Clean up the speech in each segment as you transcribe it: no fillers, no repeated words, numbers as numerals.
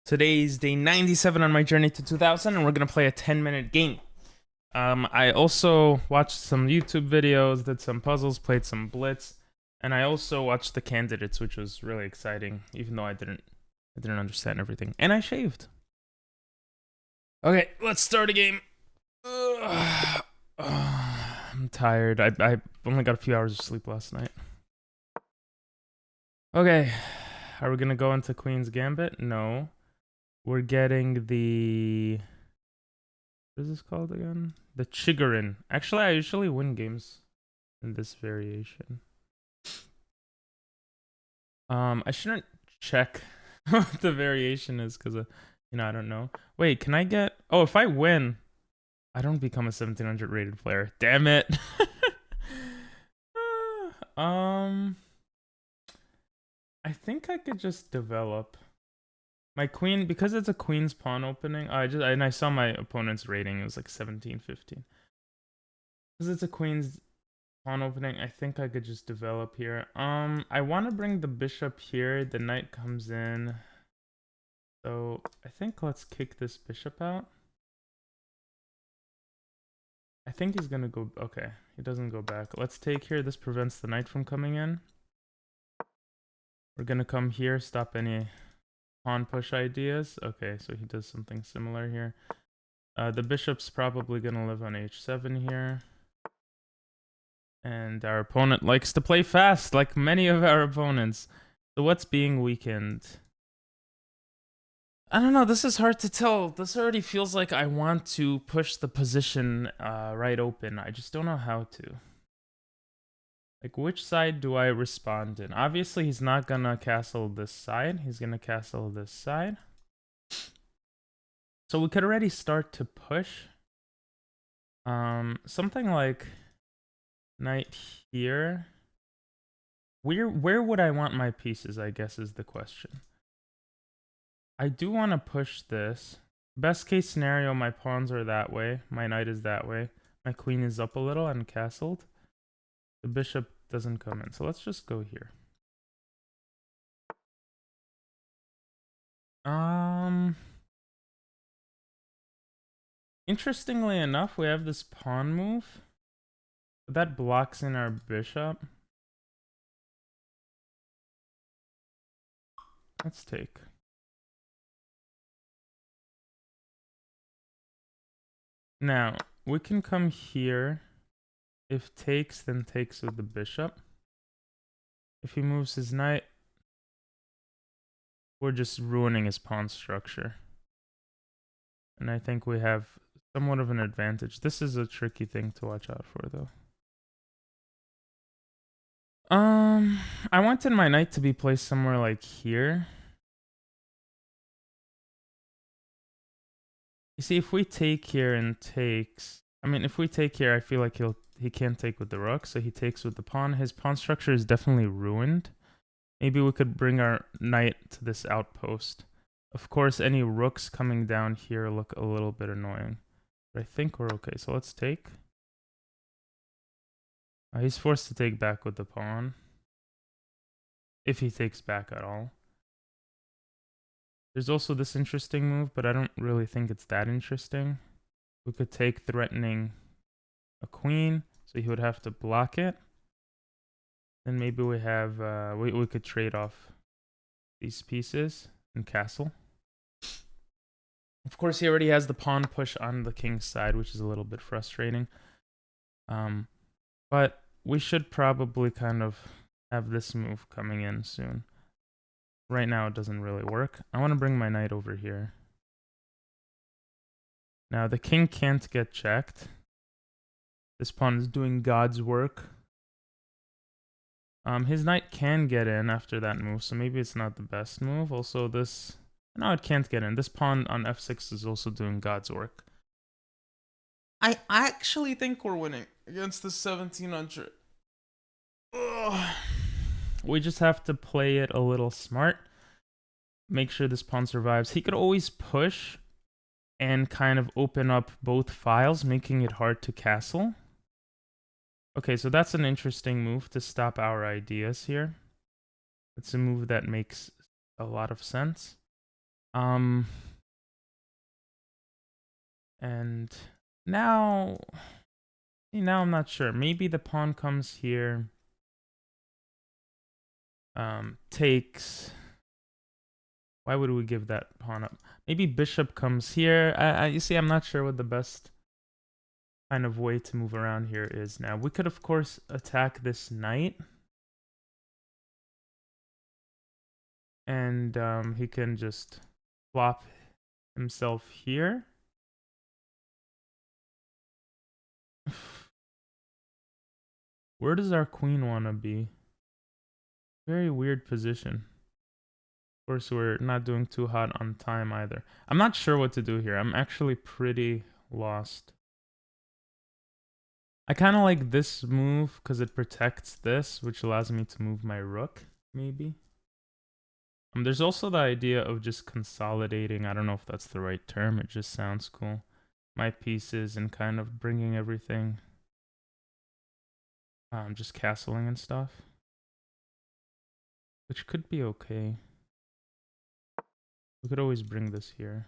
Today's day 97 on my journey to 2000, and we're gonna play a 10-minute game. I also watched some YouTube videos, did some puzzles, played some Blitz, and I also watched the candidates, which was really exciting, even though I didn't understand everything. And I shaved. Okay, let's start a game. I'm tired. I only got a few hours of sleep last night. Okay, are we gonna go into Queen's Gambit? No. We're getting the... What is this called again? The Chigorin. Actually, I usually win games in this variation. I shouldn't check what the variation is because, I don't know. Wait, can I get... Oh, if I win, I don't become a 1700 rated player. Damn it. I think I could just develop my queen, because it's a queen's pawn opening. I saw my opponent's rating. It was like 17, 15. Because it's a queen's pawn opening, I think I could just develop here. I want to bring the bishop here. The knight comes in. So I think let's kick this bishop out. I think he's gonna go... Okay, he doesn't go back. Let's take here. This prevents the knight from coming in. We're gonna come here, stop any pawn push ideas. Okay, so he does something similar here. The bishop's probably gonna live on h7 here. And our opponent likes to play fast, like many of our opponents. So what's being weakened? I don't know, this is hard to tell. This already feels like I want to push the position right open. I just don't know how to. Like, which side do I respond in? Obviously, he's not gonna castle this side. He's gonna castle this side. So we could already start to push. Something like knight here. Where would I want my pieces, I guess, is the question. I do want to push this. Best case scenario, my pawns are that way. My knight is that way. My queen is up a little and castled. The bishop doesn't come in. So let's just go here. Interestingly enough, we have this pawn move. But that blocks in our bishop. Let's take. Now, we can come here. If takes, then takes with the bishop. If he moves his knight, we're just ruining his pawn structure. And I think we have somewhat of an advantage. This is a tricky thing to watch out for, though. I wanted my knight to be placed somewhere like here. You see, if we take here and takes... if we take here, I feel like he can't take with the rook, so he takes with the pawn. His pawn structure is definitely ruined. Maybe we could bring our knight to this outpost. Of course, any rooks coming down here look a little bit annoying. But I think we're okay, so let's take. He's forced to take back with the pawn. If he takes back at all. There's also this interesting move, but I don't really think it's that interesting. We could take threatening a queen, so he would have to block it. Then maybe we have we could trade off these pieces and castle. Of course, he already has the pawn push on the king's side, which is a little bit frustrating. But we should probably kind of have this move coming in soon. Right now, it doesn't really work. I want to bring my knight over here. Now, the king can't get checked. This pawn is doing God's work. His knight can get in after that move, so maybe it's not the best move. Also, this... No, it can't get in. This pawn on f6 is also doing God's work. I actually think we're winning against the 1700. Ugh. We just have to play it a little smart. Make sure this pawn survives. He could always push and kind of open up both files, making it hard to castle. Okay, so that's an interesting move to stop our ideas here. It's a move that makes a lot of sense. And now I'm not sure. Maybe the pawn comes here. Takes. Why would we give that pawn up? Maybe bishop comes here. You see, I'm not sure what the best kind of way to move around here is now. We could, of course, attack this knight. And he can just flop himself here. Where does our queen want to be? Very weird position. Of course, we're not doing too hot on time either. I'm not sure what to do here. I'm actually pretty lost. I kind of like this move because it protects this, which allows me to move my rook, maybe. There's also the idea of just consolidating. I don't know if that's the right term. It just sounds cool. My pieces and kind of bringing everything. Just castling and stuff. Which could be okay. We could always bring this here.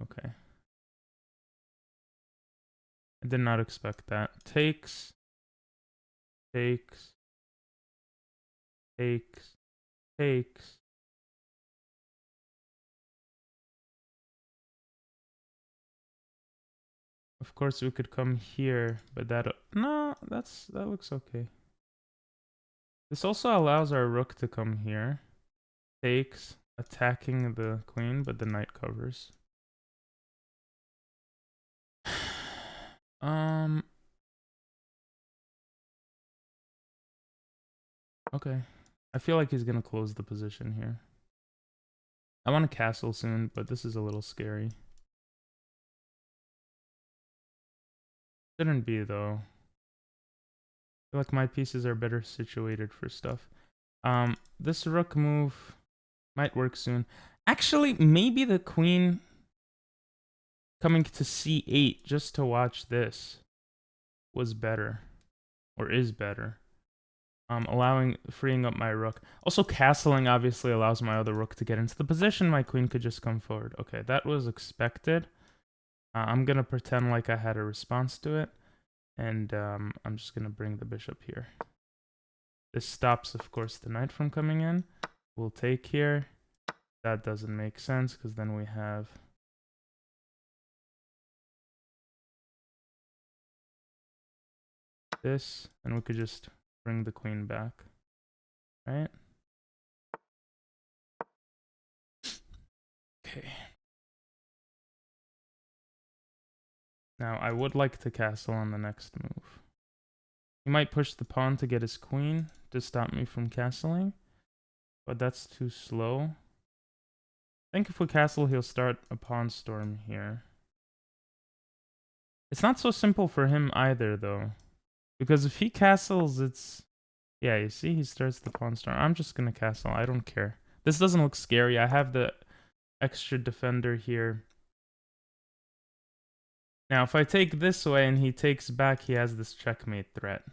Okay. I did not expect that. Takes. Takes. Takes. Takes. Of course we could come here, but that looks okay. This also allows our rook to come here. Takes, attacking the queen, but the knight covers. Okay. I feel like he's gonna close the position here. I want to castle soon, but this is a little scary. Shouldn't be though. I feel like my pieces are better situated for stuff. This rook move might work soon. Actually, maybe the queen coming to c8 just to watch this was better, or is better. Freeing up my rook. Also, castling obviously allows my other rook to get into the position. My queen could just come forward. Okay, that was expected. I'm gonna pretend like I had a response to it, and I'm just gonna bring the bishop here. This stops, of course, the knight from coming in. We'll take here. That doesn't make sense because then we have this, and we could just bring the queen back, right? Okay. Now, I would like to castle on the next move. He might push the pawn to get his queen to stop me from castling, but that's too slow. I think if we castle, he'll start a pawn storm here. It's not so simple for him either, though. Because if he castles, it's... Yeah, you see, he starts the pawn storm. I'm just gonna castle. I don't care. This doesn't look scary. I have the extra defender here. Now, if I take this way and he takes back, he has this checkmate threat.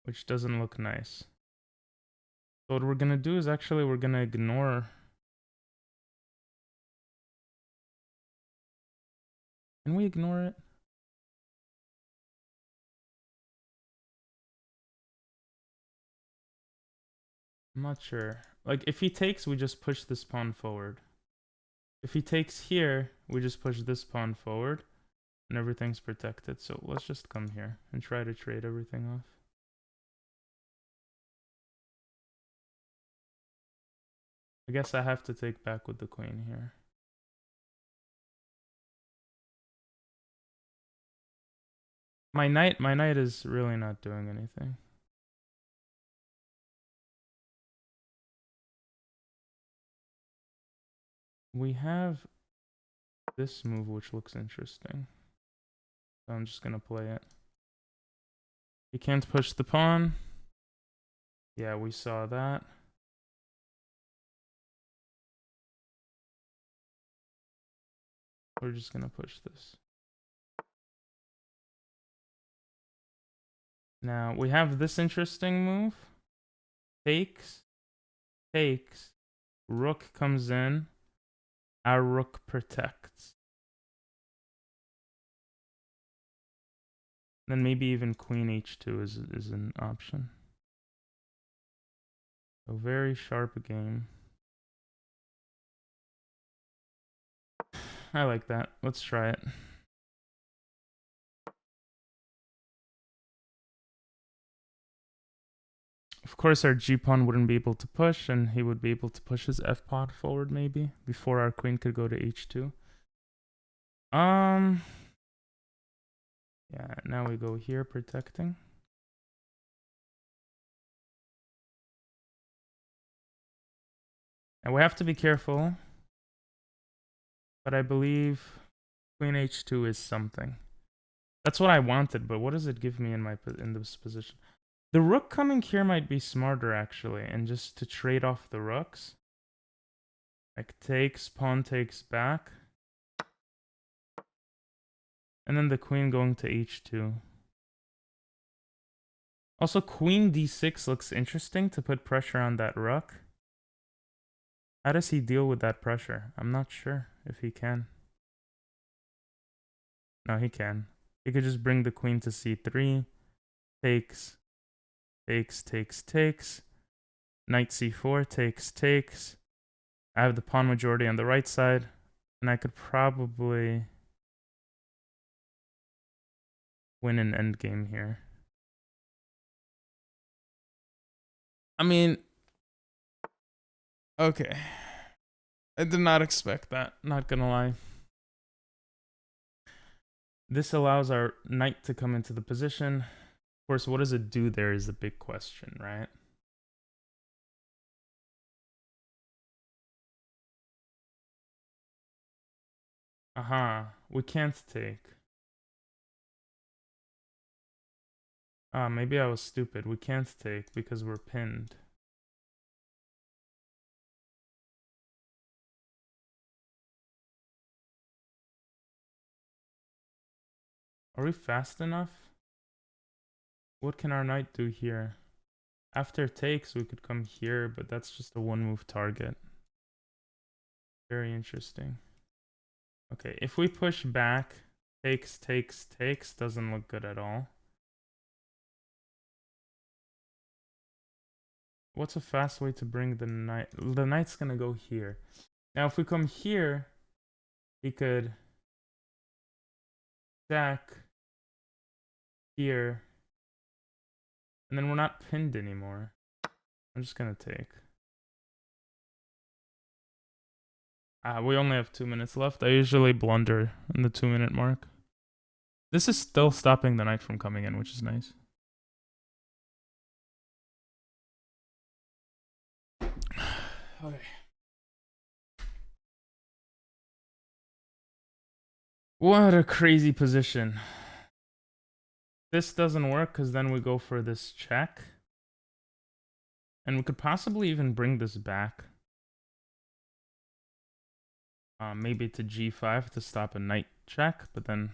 Which doesn't look nice. So what we're gonna do is actually we're gonna ignore... Can we ignore it? I'm not sure. Like, if he takes, we just push this pawn forward. If he takes here, we just push this pawn forward, and everything's protected. So let's just come here and try to trade everything off. I guess I have to take back with the queen here. My knight is really not doing anything. We have this move, which looks interesting. So I'm just gonna play it. He can't push the pawn. Yeah, we saw that. We're just gonna push this. Now, we have this interesting move. Takes. takes, rook comes in, our rook protects. Then maybe even queen h2 is an option. A very sharp game. I like that. Let's try it. Of course, our g-pawn wouldn't be able to push, and he would be able to push his f-pawn forward maybe before our queen could go to h2. Yeah, now we go here protecting. And we have to be careful, but I believe queen h2 is something. That's what I wanted, but what does it give me in this position? The rook coming here might be smarter actually, and just to trade off the rooks. Like takes, pawn takes back. And then the queen going to h2. Also, queen d6 looks interesting to put pressure on that rook. How does he deal with that pressure? I'm not sure if he can. No, he can. He could just bring the queen to c3. Takes. Takes, takes, takes. Knight c4, takes, takes. I have the pawn majority on the right side. And I could probably win an endgame here. I mean, okay. I did not expect that, not gonna lie. This allows our knight to come into the position. Of course, what does it do there is the big question, right? We can't take. Maybe I was stupid. We can't take because we're pinned. Are we fast enough? What can our knight do here? After takes, we could come here, but that's just a one-move target. Very interesting. Okay, if we push back, takes, takes, takes, doesn't look good at all. What's a fast way to bring the knight? The knight's gonna go here. Now, if we come here, he could stack here, and then we're not pinned anymore. I'm just gonna take. We only have 2 minutes left. I usually blunder in the 2-minute mark. This is still stopping the knight from coming in, which is nice. Okay. What a crazy position. This doesn't work because then we go for this check. And we could possibly even bring this back. Maybe to g5 to stop a knight check, but then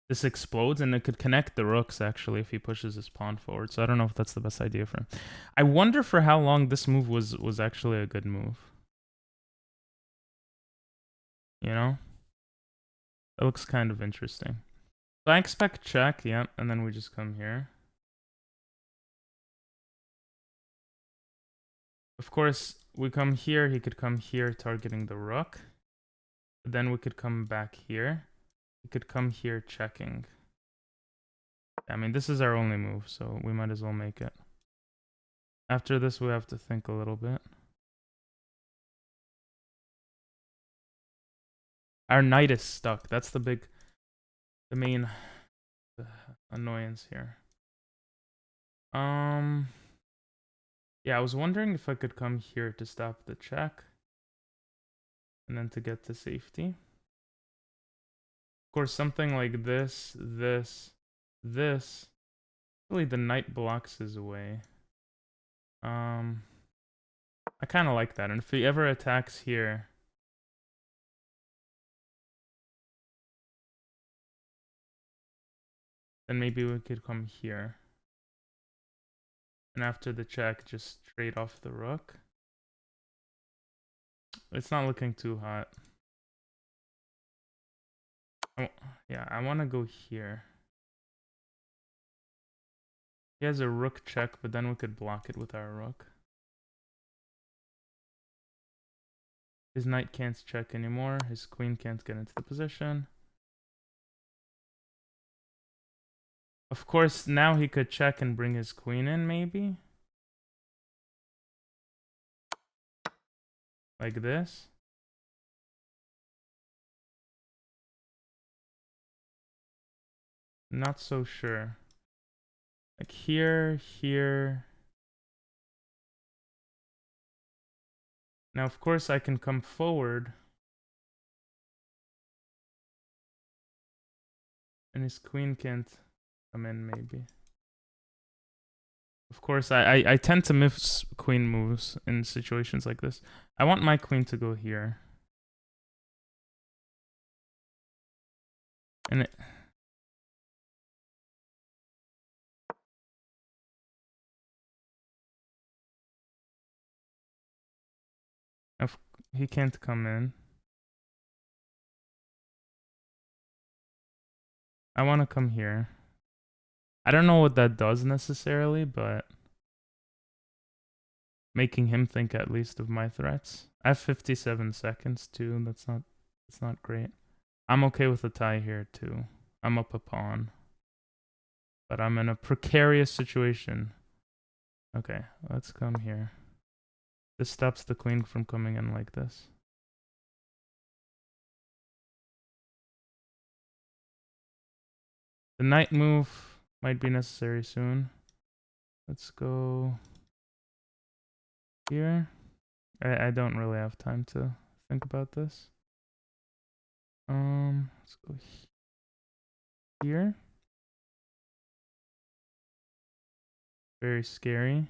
this explodes and it could connect the rooks actually if he pushes his pawn forward. So I don't know if that's the best idea for him. I wonder for how long this move was actually a good move. You know? That looks kind of interesting. So I expect check, yep, and then we just come here. Of course, we come here, he could come here targeting the rook. But then we could come back here. He could come here checking. I mean, this is our only move, so we might as well make it. After this, we have to think a little bit. Our knight is stuck. That's the main annoyance here. Yeah, I was wondering if I could come here to stop the check. And then to get to safety. Of course, something like this. Really, the knight blocks his way. I kind of like that. And if he ever attacks here, then maybe we could come here. And after the check, just trade off the rook. It's not looking too hot. Yeah, I want to go here. He has a rook check, but then we could block it with our rook. His knight can't check anymore. His queen can't get into the position. Of course, now he could check and bring his queen in, maybe? Like this? Not so sure. Like here, here. Now, of course, I can come forward. And his queen can't come in, maybe. Of course, I tend to miss queen moves in situations like this. I want my queen to go here. And he can't come in. I want to come here. I don't know what that does necessarily, but making him think at least of my threats. I have 57 seconds too. That's not great. I'm okay with a tie here too. I'm up a pawn. But I'm in a precarious situation. Okay, let's come here. This stops the queen from coming in like this. The knight move might be necessary soon. Let's go here. I don't really have time to think about this. Let's go here. Very scary.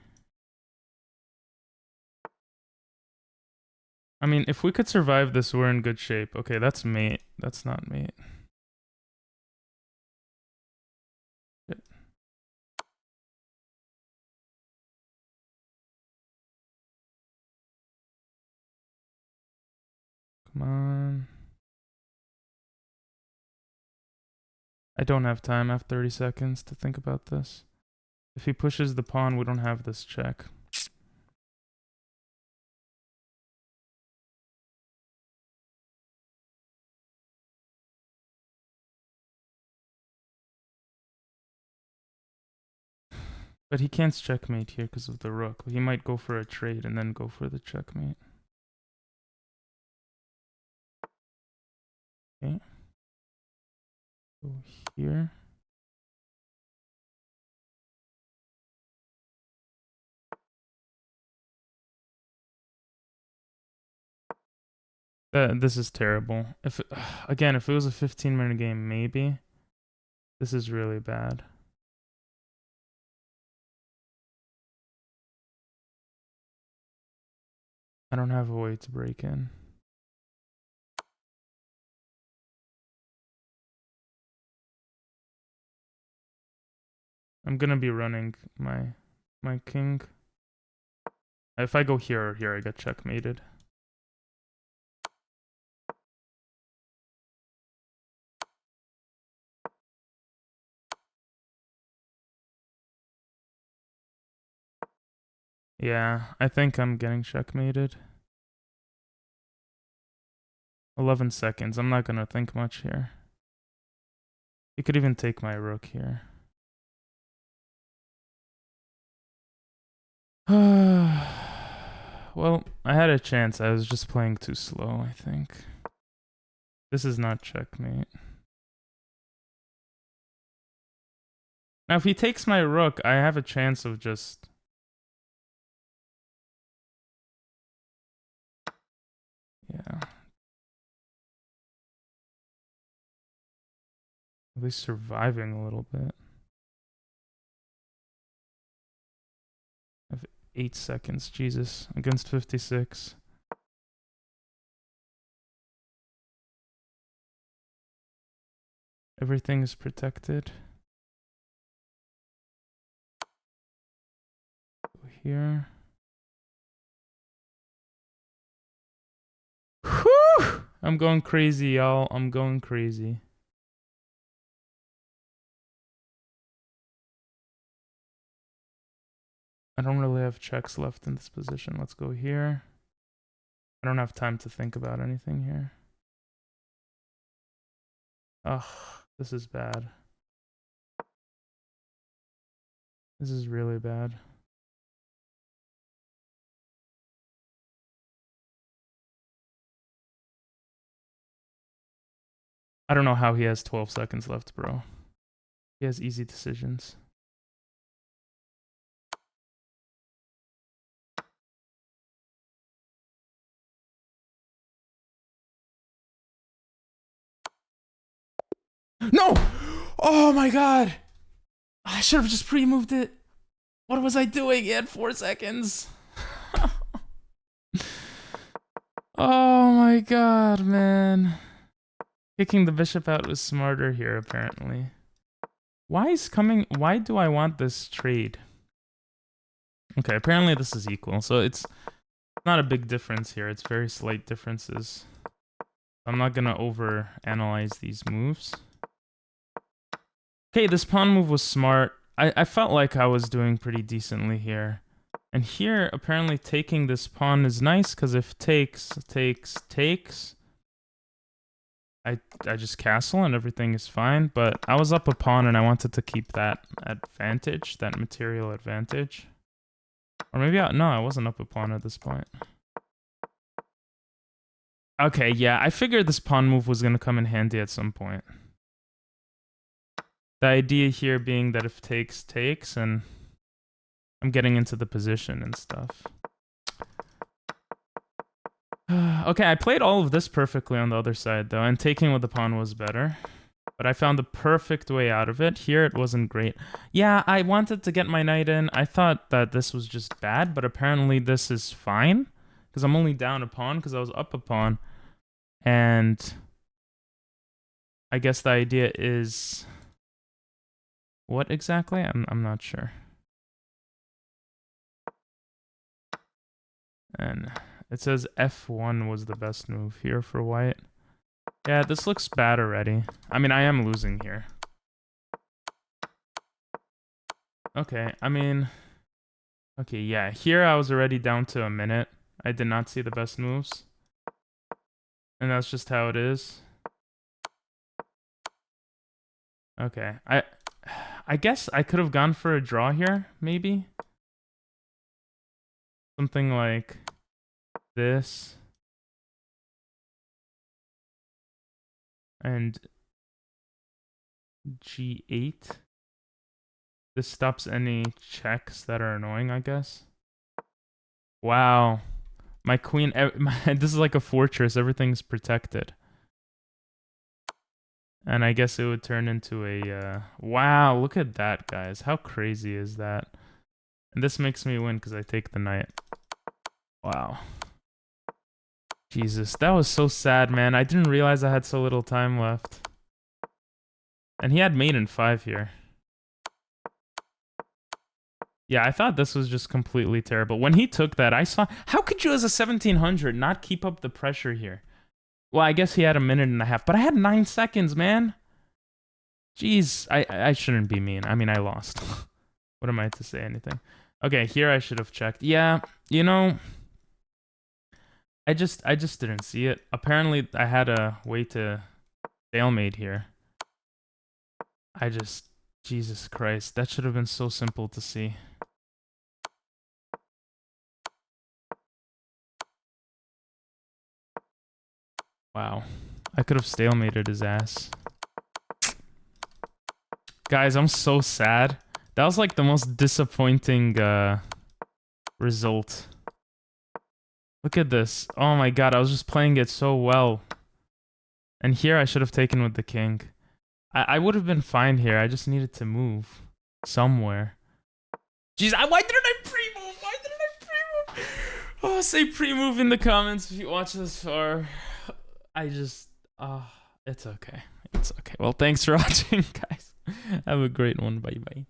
I mean, if we could survive this, we're in good shape. Okay, that's mate. That's not mate. Come on. I don't have time. I have 30 seconds to think about this. If he pushes the pawn, we don't have this check. But he can't checkmate here because of the rook. He might go for a trade and then go for the checkmate. Okay. Go here. This is terrible. If again, if it was a 15-minute game, maybe. This is really bad. I don't have a way to break in. I'm gonna be running my king. If I go here or here, I get checkmated. Yeah, I think I'm getting checkmated. 11 seconds. I'm not gonna think much here. He could even take my rook here. Well, I had a chance. I was just playing too slow, I think. This is not checkmate. Now, if he takes my rook, I have a chance of just... Yeah. At least surviving a little bit. I have 8 seconds. Jesus. Against 56. Everything is protected. Go here. I'm going crazy, y'all. I'm going crazy. I don't really have checks left in this position. Let's go here. I don't have time to think about anything here. Ugh, this is bad. This is really bad. I don't know how he has 12 seconds left, bro. He has easy decisions. No! Oh my god! I should have just pre-moved it. What was I doing? He had 4 seconds. Oh my god, man. Kicking the bishop out was smarter here, apparently. Why do I want this trade? Okay, apparently this is equal. So it's not a big difference here. It's very slight differences. I'm not gonna over-analyze these moves. Okay, this pawn move was smart. I felt like I was doing pretty decently here. And here, apparently taking this pawn is nice, because if takes, I just castle and everything is fine. But I was up a pawn and I wanted to keep that advantage, that material advantage. Or maybe no, I wasn't up a pawn at this point. Okay, yeah, I figured this pawn move was going to come in handy at some point. The idea here being that if takes, and I'm getting into the position and stuff. Okay, I played all of this perfectly on the other side, though, and taking with the pawn was better. But I found the perfect way out of it. Here, it wasn't great. Yeah, I wanted to get my knight in. I thought that this was just bad, but apparently this is fine. Because I'm only down a pawn, because I was up a pawn. And I guess the idea is... What exactly? I'm not sure. And it says F1 was the best move here for white. Yeah, this looks bad already. I mean, I am losing here. Okay, I mean... Okay, yeah, here I was already down to a minute. I did not see the best moves. And that's just how it is. Okay, I guess I could have gone for a draw here, maybe? Something like this. And G8. This stops any checks that are annoying, I guess. Wow. My queen... this is like a fortress. Everything's protected. And I guess it would turn into a... wow, look at that, guys. How crazy is that? And this makes me win because I take the knight. Wow. Jesus, that was so sad, man. I didn't realize I had so little time left. And he had mate in 5 here. Yeah, I thought this was just completely terrible. When he took that, I saw... How could you as a 1700 not keep up the pressure here? Well, I guess he had a minute and a half, but I had 9 seconds, man. Jeez, I shouldn't be mean. I mean, I lost. What am I to say anything? Okay, here I should have checked. Yeah, you know... I just didn't see it. Apparently, I had a way to stalemate here. Jesus Christ, that should have been so simple to see. Wow. I could have stalemated his ass. Guys, I'm so sad. That was like the most disappointing result. Look at this. Oh my god, I was just playing it so well. And here I should have taken with the king. I would have been fine here. I just needed to move somewhere. Jeez, why didn't I pre-move? Why didn't I pre-move? Oh, say pre-move in the comments if you watch this far. It's okay. It's okay. Well, thanks for watching, guys. Have a great one. Bye-bye.